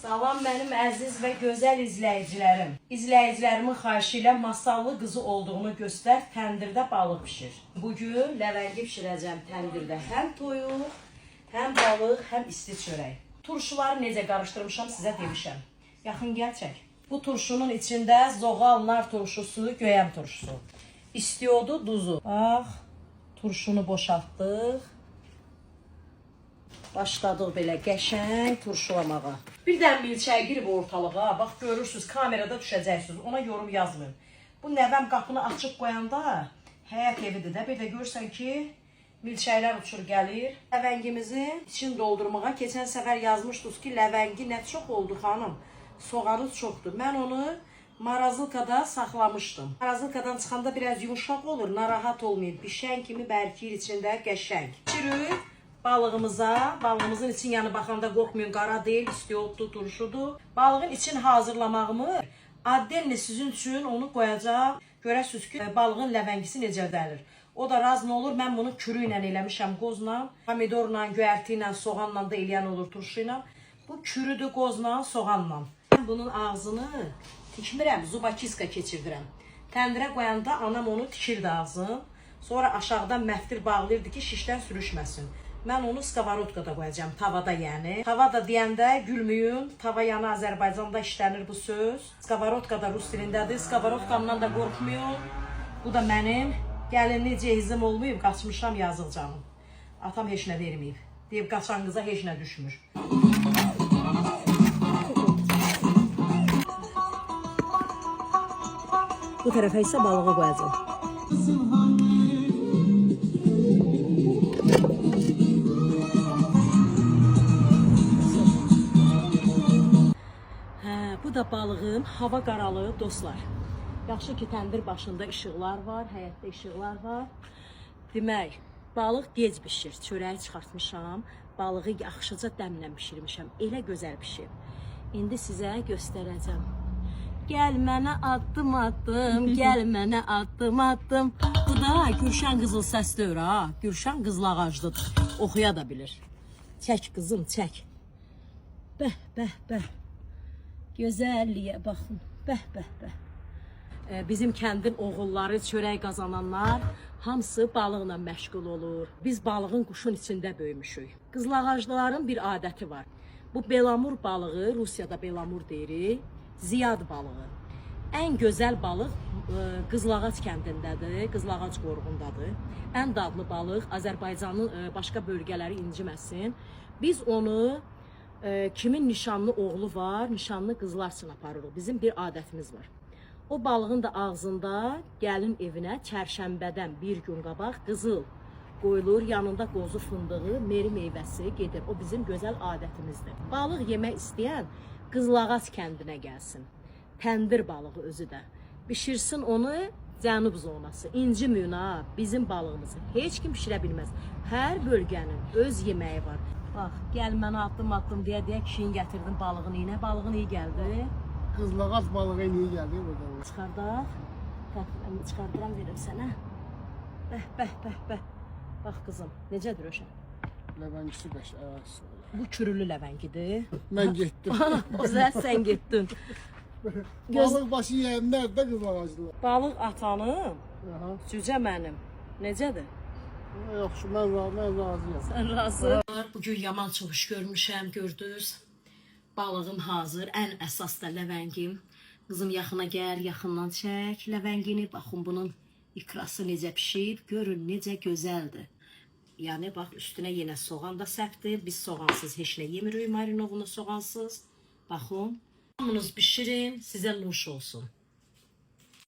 Salam mənim əziz və gözəl izləyicilərim. İzləyicilərimin xahişi ilə masallı qızı olduğunu göstər, təndirdə balıq pişir. Bugün ləvəngi pişirəcəm təndirdə. Həm toyuq, həm balıq, həm isti çörək. Turşuları necə qarışdırmışam sizə demişəm. Yaxın gəl çək. Bu turşunun içində zoğal, nar turşusu, göyəm turşusu. İstiyodu, duzu. Bax, turşunu boşaltdıq. Başladıq belə qəşəng turşulamağa. Birdən milçək girib ortalığa. Bax görürsünüz, kamerada düşəcəksiniz. Ona yorum yazmayın. Bu nəvəm qapını açıb qoyanda həyət evidir də. Bir də görürsən ki, milçəklər uçur gəlir. Ləvəngimizin için doldurmağa keçən səfər yazmışdınız ki, ləvəngi nə çox oldu xanım. Soğanı çoxdur. Mən onu marazılkada saxlamışdım. Marazılkadan çıxanda biraz yumuşaq olur, narahat olmayın. Bişən kimi bərkiyir içində qəşəng. Çürük. Balığımıza, balığımızın için yanı baxanda qorxmayın, qara deyil, istiyotlu, turşudur. Balığın için hazırlamağımı addenli sizin üçün onu qoyacaq. Görəsiniz ki, balığın ləvəngisi necə dəlir. O da raz nə olur, mən bunu kürü ilə eləmişəm, qozla, pomidorla, göyərti ilə, soğanla da eləyən olur turşu ilə. Bu kürüdür qozla, soğanla. Mən bunun ağzını tikmirəm, zubakiska keçirdirəm. Təndirə qoyanda anam onu tikirdi ağzını. Sonra aşağıdan məftil bağlayırdı ki, şişdən sürüşməsin. Mən onu skavarotkada qoyacağım, tavada yəni. Tavada deyəndə gülməyin, tava yanı Azərbaycanda işlənir bu söz. Skavarotkada rus dilindədir, skavarotkamdan da qorxmayın. Bu da mənim gəlinli cehizim olmayıb, qaçmışam yazıq canım. Atam heç nə verməyib. Deyib, qaçan qıza heç nə düşmür. Bu tərəfə isə balığı qoyacağım. Bu da balığım, hava qaralıb dostlar. Yaxşı ki, təndir başında işıqlar var, həyətdə işıqlar var. Demək, balıq gec pişir, çörəyi çıxartmışam, balığı yaxşıca dəmlə pişirmişəm, elə gözəl pişir. İndi sizə göstərəcəm. Gəl mənə addım addım, gəl mənə addım addım. Bu da Gülşən qızıl səsdir ha, Gülşən qızıl ağaclıdır, oxuya da bilir. Çək qızım, çək. Bəh, bəh, bəh. Gözəlliyə baxın, bəh, bəh, bəh. Bizim kəndin oğulları, çörək qazananlar hamısı balıqla məşğul olur. Biz balığın quşun içində böyümüşük. Qızılağaclıların bir adəti var. Bu belamur balığı, Rusiyada belamur deyirik, ziyad balığı. Ən gözəl balıq Qızılağac kəndindədir, Qızılağac qoruğundadır. Ən dadlı balıq Azərbaycanın başqa bölgələri inciməsin. Biz onu kimin nişanlı oğlu var, nişanlı qızlar üçün aparırıq. Bizim bir adətimiz var. O balığın da ağzında gəlin evinə çərşənbədən bir gün qabaq qızıl qoyulur, yanında qozu fındığı, meri meyvəsi gedir. O bizim gözəl adətimizdir. Balıq yemək istəyən Qızılağac kəndinə gəlsin. Təndir balığı özü də. Bişirsin onu cənub zonası. İnciməyin ha, bizim balığımızı heç kim pişirə bilməz. Hər bölgənin öz yeməyi var. Bax, gəl mənə addım deyə kişiyin gətirdim balığını iynə. Balığın iyi gəldi. Qızılağac balığı iyi gəldi burada. Çıxardaq. Mən çıxardıram, verim sənə. Bəh, bəh, bəh, bəh. Bax qızım, necədir Röşən? Ləvəngisi qəşəng. Bu kürülü ləvəngidir. Mən getdim. O zaman sən getdin. Balıq başı yeyənlər də qızılağaclılar. Balıq atanım, cücə mənim. Necədir? Yaxşı, mən razıyam. Sən razı. Bugün yaman çox iş görmüşəm, gördünüz. Balığım hazır, ən əsas da ləvəngim. Qızım yaxına gəl, yaxından çək ləvəngini. Baxın bunun ikrası necə pişib, görün necə gözəldir. Yəni bax üstünə yenə soğan da səpdim. Biz soğansız heç nə yemirik marinovunu soğansız. Baxın. Hamınız bişirin, sizə nuş olsun.